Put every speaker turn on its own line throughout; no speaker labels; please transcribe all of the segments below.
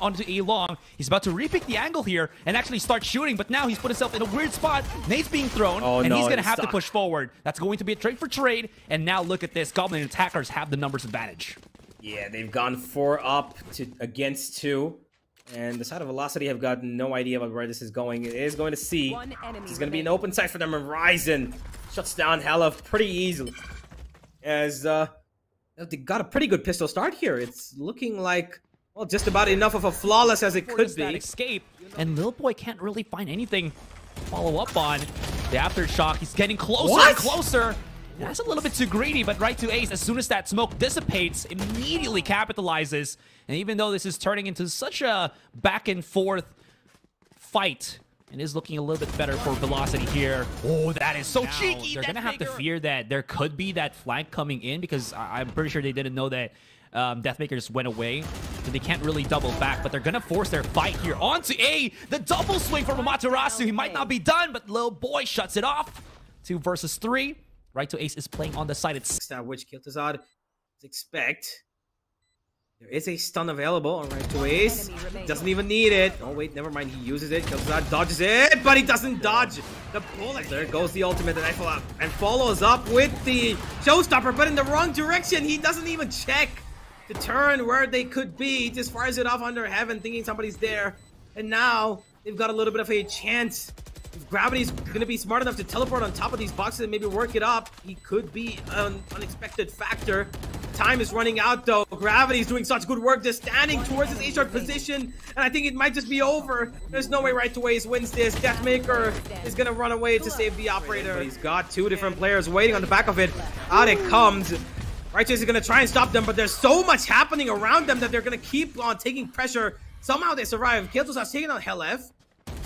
onto A long. He's about to repick the angle here and actually start shooting, but now he's put himself in a weird spot. Nate's being thrown, and he's going to have to push forward. That's going to be a trade for trade, and now look at this. Goblin Attackers have the numbers advantage.
Yeah, they've gone 4 up against 2. And the side of Velocity have got no idea about where this is going. It is going to C. This is going to be an open site for them, and Ryzen shuts down hellffR pretty easily. As they got a pretty good pistol start here. It's looking like, well, just about enough of a flawless as it could be.
Escape, and LilBOii can't really find anything to follow up on. The aftershock, he's getting closer and closer. That's a little bit too greedy, but right to Ace, as soon as that smoke dissipates, immediately capitalizes. And even though this is turning into such a back and forth fight, it is looking a little bit better for Velocity here. Oh, that is so cheeky. They're going to have to fear that there could be that flank coming in, because I'm pretty sure they didn't know that DEATHMAKER just went away. So they can't really double back, but they're going to force their fight here onto A. The double swing from Amaterasu. He might not be done, but LilBOii shuts it off. 2 versus 3. Right to Ace is playing on the side. It's
which Khelthuzad expect. There is a stun available on right to Ace. Doesn't even need it. Oh wait, never mind. He uses it. Khelthuzad dodges it, but he doesn't dodge the bullet. There goes the ultimate, the knife up, and follows up with the showstopper, but in the wrong direction. He doesn't even check to turn where they could be. He just fires it off under heaven, thinking somebody's there. And now they've got a little bit of a chance. If Gravity's gonna be smart enough to teleport on top of these boxes and maybe work it up, he could be an unexpected factor. Time is running out though. Gravity's doing such good work, just standing towards his A-short position, and I think it might just be over. There's no way right to Ace wins this. DEATHMAKER is gonna run away to save the operator. But he's got 2 different players waiting on the back of it. Out it comes. Right to Ace is gonna try and stop them, but there's so much happening around them that they're gonna keep on taking pressure. Somehow they survive. Khelthuzad's taking on hellffR.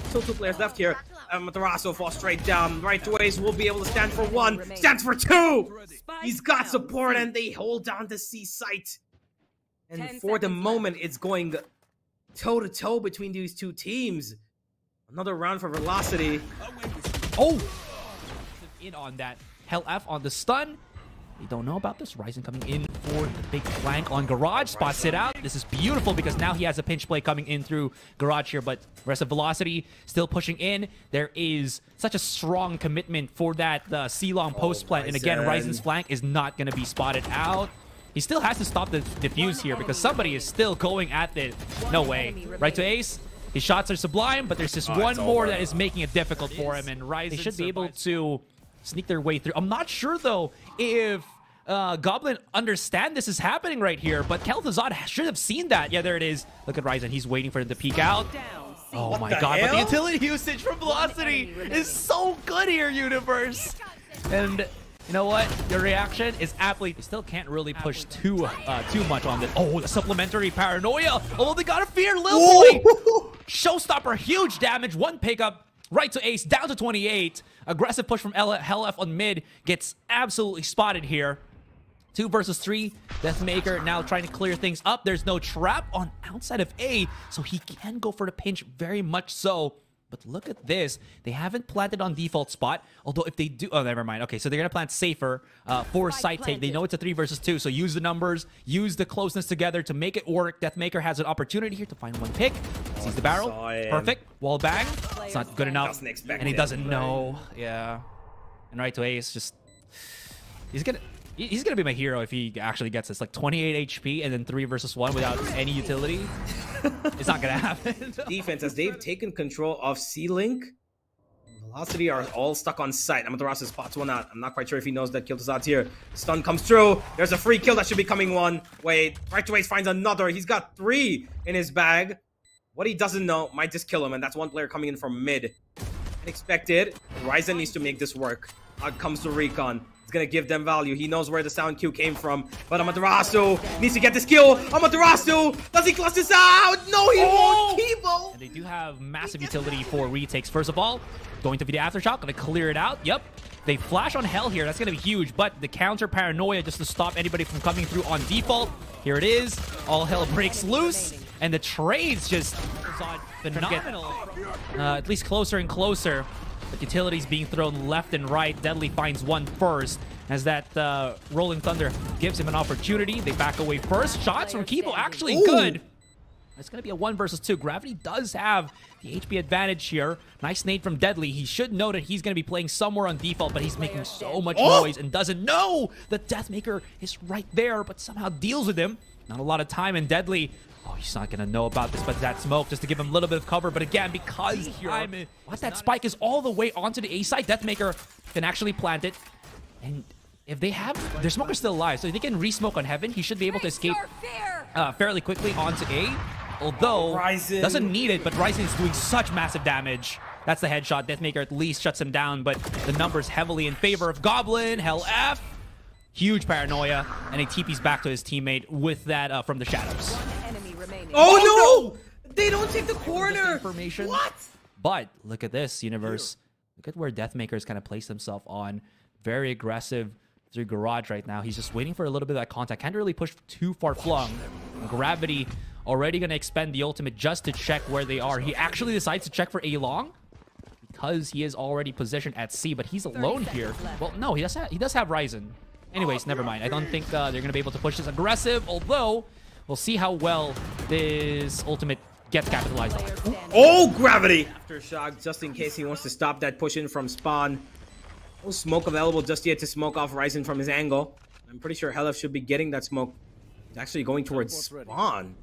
Still 2 players left here. Amaterasu falls straight down. Right to Ace will be able to stand for 1. Stands for 2! He's got support, and they hold down the C site. And for the moment, it's going toe-to-toe between these 2 teams. Another round for Velocity.
Oh! In on that. hellffR on the stun. We don't know about this. Ryzen coming in for the big flank on Garage. Spots it out. This is beautiful because now he has a pinch play coming in through Garage here, but rest of Velocity still pushing in. There is such a strong commitment for that C-long post plant. And again, Ryzen's flank is not going to be spotted out. He still has to stop the defuse here because somebody is still going at it. No way. Right to Ace. His shots are sublime, but there's just one more that is making it difficult for him. And Ryzen should be able to sneak their way through. I'm not sure, though, if Goblin understand this is happening right here, but Khelthuzad should have seen that. Yeah, there it is. Look at Ryzen. He's waiting for him to peek out. Oh my god, but the utility usage from Velocity is so good here, Universe. And you know what? Your reaction is aptly. They still can't really push too much on this. Oh, the supplementary paranoia. Oh, they gotta fear LilBOii. Showstopper, huge damage. 1 pickup. Right to Ace, down to 28. Aggressive push from hellffR on mid. Gets absolutely spotted here. 2 versus 3. DEATHMAKER now trying to clear things up. There's no trap on outside of A, so he can go for the pinch very much so. But look at this. They haven't planted on default spot. Although if they do... Oh, never mind. Okay, so they're going to plant safer for site take. They know it's a 3 versus 2, so use the numbers. Use the closeness together to make it work. DEATHMAKER has an opportunity here to find 1 pick. Sees the barrel. Perfect. Wall bang. It's not good enough. And he doesn't know. Yeah. And right to Ace, just... He's gonna be my hero if he actually gets this. Like 28 HP and then 3 versus 1 without any utility. It's not gonna happen.
Defense, as they've taken control of C-Link, Velocity are all stuck on site. Amaterasu spots 1 out. I'm not quite sure if he knows that Khelthuzad's here. Stun comes through. There's a free kill that should be coming 1. Wait, right to Ace finds another. He's got 3 in his bag. What he doesn't know might just kill him, and that's 1 player coming in from mid. Unexpected. Ryzen needs to make this work. Out comes the recon. It's gonna give them value. He knows where the sound cue came from. But Amaterasu needs to get this kill. Amaterasu! Does he clutch this out? No, he won't. Kibo!
And they do have massive utility for retakes. First of all, going to be the aftershock. Gonna clear it out. Yep. They flash on Hell here. That's gonna be huge. But the counter paranoia just to stop anybody from coming through on default. Here it is. All hell breaks loose. And the trades just phenomenal. At least closer and closer. The utilities being thrown left and right. Deadly finds 1 first as that Rolling Thunder gives him an opportunity. They back away first. Shots from Kibo actually good. It's going to be a 1 versus 2. Gravity does have the HP advantage here. Nice nade from Deadly. He should know that he's going to be playing somewhere on default, but he's making so much noise and doesn't know the DEATHMAKER is right there, but somehow deals with him. Not a lot of time, and Deadly, oh, he's not going to know about this, but that smoke just to give him a little bit of cover. But again, because that spike is all the way onto the A side, DEATHMAKER can actually plant it. And if they have, their smoker's still alive, so if they can re-smoke on Heaven, he should be able to escape fairly quickly onto A. Although, doesn't need it, but Ryzen is doing such massive damage. That's the headshot. DEATHMAKER at least shuts him down, but the numbers heavily in favor of Goblin. hellffR. Huge paranoia, and he TP's back to his teammate with that from the shadows.
Oh no! They don't take the corner!
Information.
What?
But look at this, Universe. Look at where DEATHMAKER's kind of placed himself on. Very aggressive through Garage right now. He's just waiting for a little bit of that contact. Can't really push too far flung. Gravity already going to expend the ultimate just to check where they are. He actually decides to check for A long because he is already positioned at C, but he's alone here. Well, no, he does have Ryzen. Anyways, never mind. I don't think they're going to be able to push this aggressive, although we'll see how well this ultimate gets capitalized on.
Oh, Gravity! Aftershock, just in case he wants to stop that push in from spawn. No smoke available just yet to smoke off Ryzen from his angle. I'm pretty sure hellffR should be getting that smoke. He's actually going towards spawn.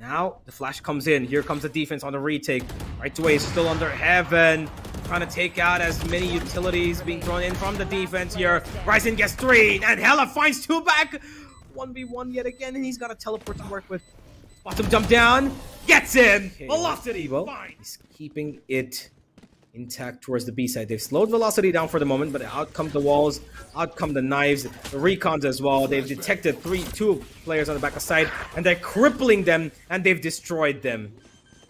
Now, the flash comes in. Here comes the defense on the retake. Right away, still under Heaven. Trying to take out as many utilities being thrown in from the defense here. Ryzen gets 3, and hellffR finds 2 back. 1v1 yet again, and he's got a teleport to work with. Spots him jump down. Gets him. Okay. Velocity. Fine. He's keeping it intact towards the B side. They've slowed Velocity down for the moment, but out come the walls, out come the knives, the recons as well. They've detected 2 players on the back of side, and they're crippling them, and they've destroyed them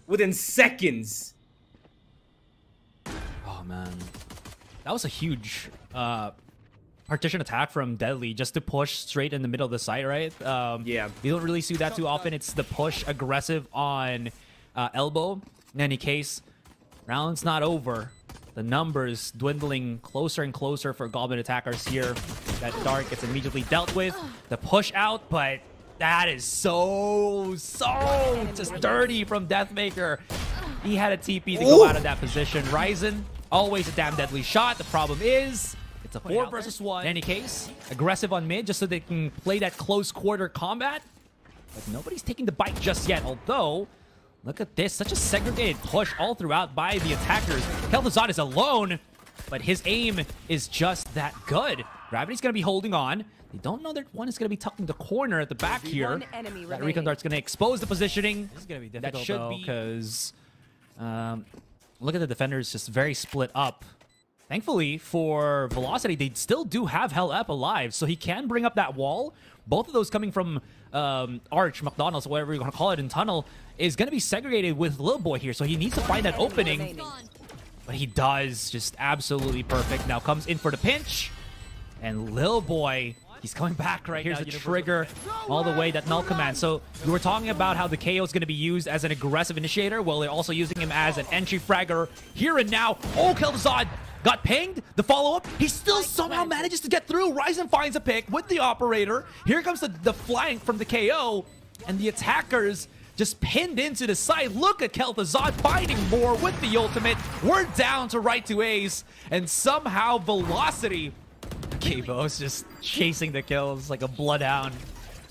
within seconds.
Oh man, that was a huge partition attack from Deadly just to push straight in the middle of the site, right? Yeah, you don't really see that too often. It's the push aggressive on elbow. In any case, round's not over. The numbers dwindling closer and closer for Goblin Attackers here. That dart gets immediately dealt with. The push out, but that is so just dirty from DEATHMAKER. He had a TP to go out of that position. Ryzen, always a damn deadly shot. The problem is, it's a 4 versus 1. In any case, aggressive on mid just so they can play that close quarter combat. But nobody's taking the bite just yet, although look at this. Such a segregated push all throughout by the attackers. Khelthuzad is alone, but his aim is just that good. Gravity's going to be holding on. They don't know that one is going to be tucking the corner at the back here. That recon dart's going to expose the positioning. This is going to be difficult, that should be because look at the defenders just very split up. Thankfully for Velocity, they still do have hellffR alive, so he can bring up that wall. Both of those coming from Arch, McDonald's, whatever you're going to call it, in Tunnel, is going to be segregated with LilBOii here, so he needs to find that opening. But he does, just absolutely perfect. Now comes in for the pinch, and LilBOii, he's coming back right now. Here's the trigger all the way, that null command. So we were talking about how the KO is going to be used as an aggressive initiator. Well, they're also using him as an entry fragger here and now. Oh, Khelthuzad got pinged. The follow-up, he still somehow manages to get through. Ryzen finds a pick with the operator. Here comes the flank from the KO, and the attackers just pinned into the side. Look at Khelthuzad fighting more with the ultimate. We're down to right to ace, and somehow Velocity, Kibo's just chasing the kills like a bloodhound.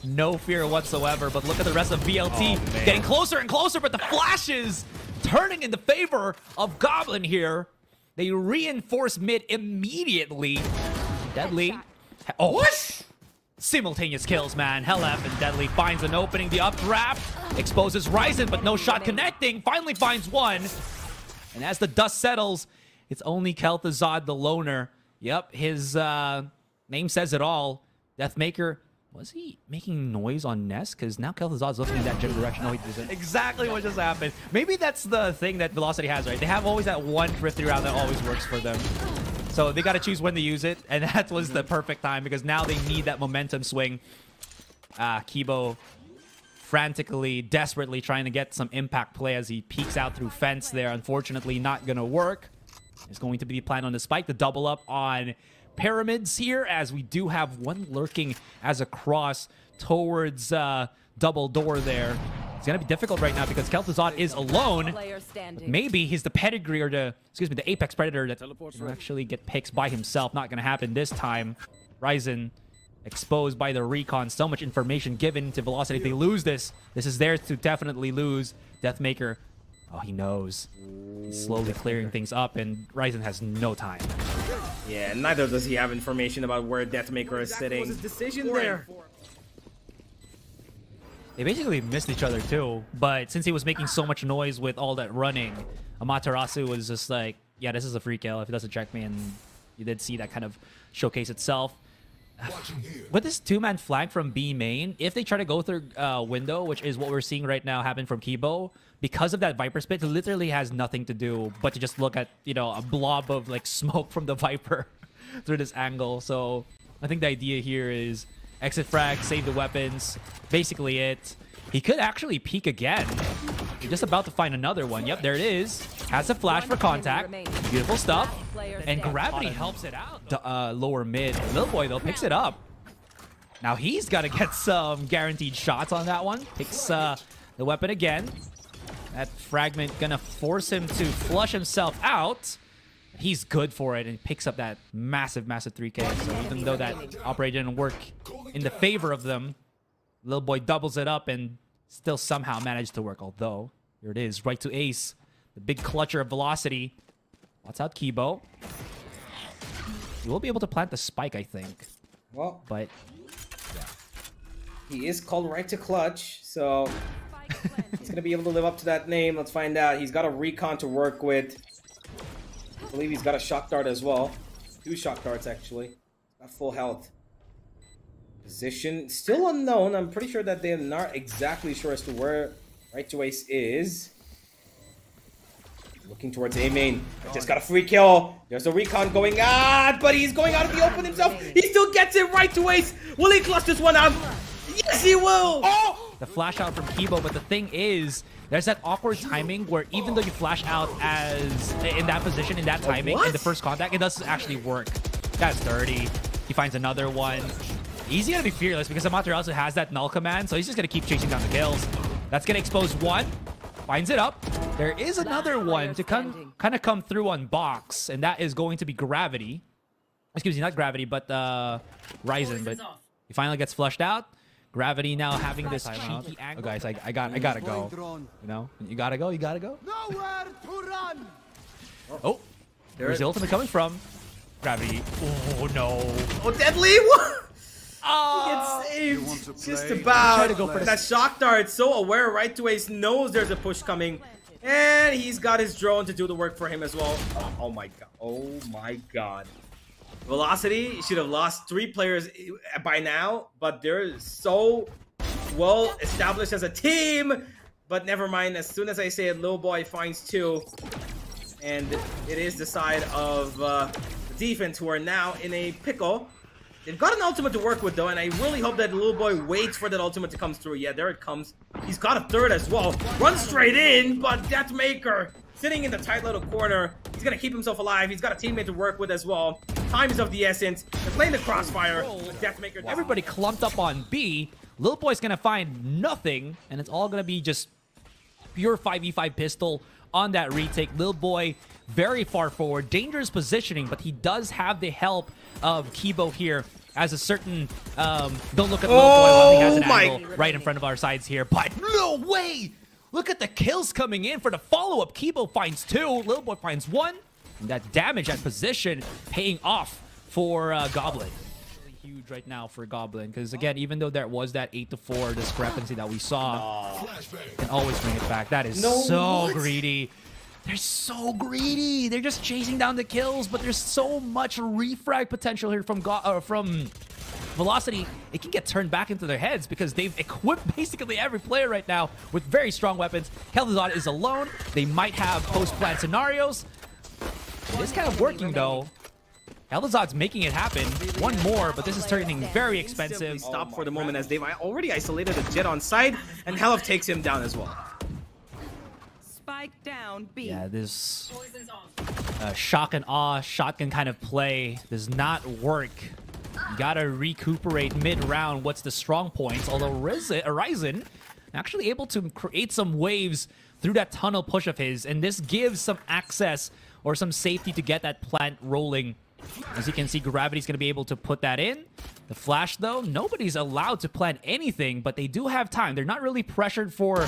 No fear whatsoever, but look at the rest of VLT getting closer and closer, but the flashes turning in the favor of Goblin here. They reinforce mid immediately. Deadly. Oh, what? Simultaneous kills, man. hellffR and Deadly finds an opening. The updraft exposes Ryzen, but no shot connecting. Finally finds one. And as the dust settles, it's only Khelthuzad the loner. Yep, his name says it all. DEATHMAKER, was he making noise on Nest? Because now Khelthuzad's looking in that general direction. No, he doesn't. Exactly what just happened. Maybe that's the thing that Velocity has, right? They have always that one thrifty round that always works for them. So they got to choose when to use it, and that was the perfect time because now they need that momentum swing. Kibo frantically, desperately trying to get some impact play as he peeks out through fence there. Unfortunately, not going to work. It's going to be planned on the spike, the double up on pyramids here, as we do have one lurking as a cross towards double door there. It's going to be difficult right now because Khelthuzad is alone. Maybe he's the pedigree or the apex predator that can actually get picks by himself. Not going to happen this time. Ryzen exposed by the recon. So much information given to Velocity. If they lose this, this is theirs to definitely lose. DEATHMAKER, oh, he knows. He's slowly clearing things up, and Ryzen has no time.
Yeah, neither does he have information about where DEATHMAKER is sitting. His decision there.
They basically missed each other too, but since he was making so much noise with all that running, Amaterasu was just like, yeah, this is a free kill if it doesn't check me, and you did see that kind of showcase itself. With this two-man flank from B main, if they try to go through window, which is what we're seeing right now happen from Kibo, because of that Viper spit, it literally has nothing to do but to just look at, you know, a blob of like smoke from the Viper through this angle. So I think the idea here is exit frag, save the weapons, basically it. He could actually peek again. You're just about to find another one. Yep, there it is. Has a flash for contact. Beautiful stuff. And Gravity helps it out. Lower mid. LilBOii, though, picks it up. Now he's got to get some guaranteed shots on that one. Picks the weapon again. That fragment gonna force him to flush himself out. He's good for it and picks up that massive 3K. So even though that operator didn't work in the favor of them, LilBOii doubles it up and still somehow managed to work. Although, here it is, right to ace. The big clutcher of Velocity. Watch out, Kibo. He will be able to plant the spike, I think.
Well,
but yeah.
He is called right to clutch, so he's going to be able to live up to that name. Let's find out. He's got a recon to work with. I believe he's got a shock dart as well. 2 shock darts, actually. Got full health. Position still unknown. I'm pretty sure that they're not exactly sure as to where right to ace is. Looking towards A main. Just got a free kill. There's a recon going on, but he's going out of the open himself. He still gets it right to ace. Will he clutch this one out? Yes, he will. Oh!
The flash out from Kibo, but the thing is, there's that awkward timing where even though you flash out as in that position, in that timing, in the first contact, it doesn't actually work. That's dirty. He finds another one. He's gonna be fearless because Amaterasu has that null command, so he's just gonna keep chasing down the kills. That's gonna expose one. Finds it up. There is another one to kind of come through on box, and that is going to be Gravity. Excuse me, not Gravity, but Ryzen. But he finally gets flushed out. Gravity now having this cheeky angle. Oh, guys, I gotta go. You know, you gotta go.
Nowhere to run.
Oh, there's the ultimate coming from Gravity. Oh no!
Oh, deadly! Oh, he gets saved. Just about. To go for that shock dart. So aware, right to ace, knows there's a push coming, and he's got his drone to do the work for him as well. Oh my god! Oh my god! Velocity should have lost 3 players by now, but they're so well established as a team. But never mind. As soon as I say it, LilBOii finds 2, and it is the side of the defense who are now in a pickle. They've got an ultimate to work with, though, and I really hope that LilBOii waits for that ultimate to come through. Yeah, there it comes. He's got a 3rd as well. Runs straight in, but DEATHMAKER sitting in the tight little corner. He's going to keep himself alive. He's got a teammate to work with as well. Time is of the essence. They're playing the crossfire. DEATHMAKER.
Everybody clumped up on B. LilBOI's going to find nothing, and it's all going to be just pure 5v5 pistol on that retake. LilBOii very far forward. Dangerous positioning, but he does have the help of Kibo here as a certain... don't look at LilBOI while he has an angle right in front of our sides here. But no way! Look at the kills coming in for the follow-up. Kibo finds 2. LilBOI finds 1. And that damage at position paying off for Goblin. Really huge right now for Goblin. Because, again, even though there was that 8-4 discrepancy that we saw, can always bring it back. That is so greedy. They're so greedy. They're just chasing down the kills, but there's so much refrag potential here from Velocity. It can get turned back into their heads because they've equipped basically every player right now with very strong weapons. Khelthuzad is alone. They might have post-plant scenarios. It's kind of working, though. Khelthuzad's making it happen. One more, but this is turning very expensive.
Stop for the moment as they've already isolated a Jet on side, and hellffR takes him down as well.
Down, B.
Yeah, this shock and awe shotgun kind of play does not work. You gotta recuperate mid-round what's the strong points, although Ryzen actually able to create some waves through that tunnel push of his, and this gives some access or some safety to get that plant rolling. As you can see, Gravity's going to be able to put that in. The flash, though, nobody's allowed to plant anything, but they do have time. They're not really pressured for,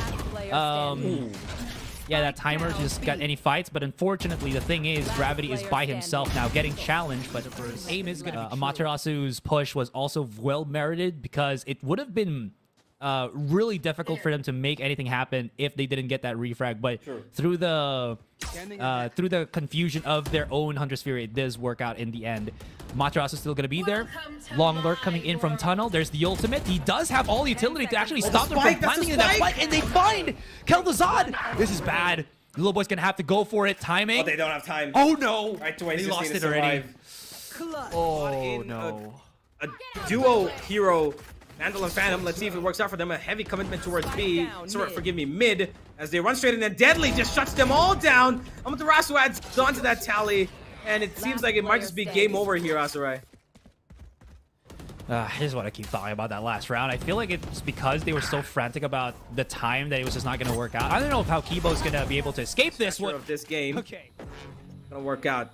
yeah, that timer to just get any fights. But unfortunately, the thing is, Gravity is by himself now, getting challenged. But his aim is going to be Amaterasu's push was also well-merited because it would have been really difficult for them to make anything happen if they didn't get that refrag. But through the confusion of their own Hunter Sphere, it does work out in the end. Amaterasu is still going to be there. Long lurk coming in from tunnel. There's the ultimate. He does have all the utility to actually stop them from planting in that fight, and they find Khelthuzad. This is bad. LilBOii's going to have to go for it. Timing.
Oh, they don't have time.
Oh no!
Right to
They lost it already.
Oh no! A duo hero. Vandal and Phantom, let's see if it works out for them. A heavy commitment towards B. Sorry, forgive me, mid. As they run straight in, and Deadly just shuts them all down. Amaterasu adds on to that tally. And it seems like it might just be game over here, Asurai.
Here's what I keep talking about that last round. I feel like it's because they were so frantic about the time that it was just not going to work out. I don't know how Kibo's going to be able to escape this one.
Of this game.
Okay.
Gonna work out.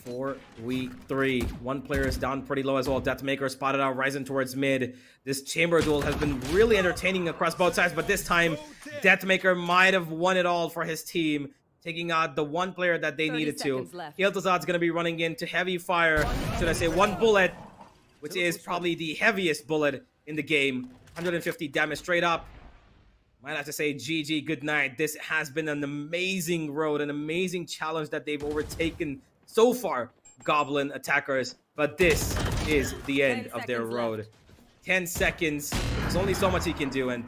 4v3. One player is down pretty low as well. DEATHMAKER spotted out, rising towards mid. This chamber duel has been really entertaining across both sides, but this time, DEATHMAKER might have won it all for his team, taking out the one player that they needed to. Khelthuzad's gonna be running into heavy fire. Should I say one bullet, which is probably the heaviest bullet in the game. 150 damage straight up. Might have to say GG, good night. This has been an amazing road, an amazing challenge that they've overtaken so far, Goblin Attackers, but this is the end of their road. 10 seconds. There's only so much he can do, and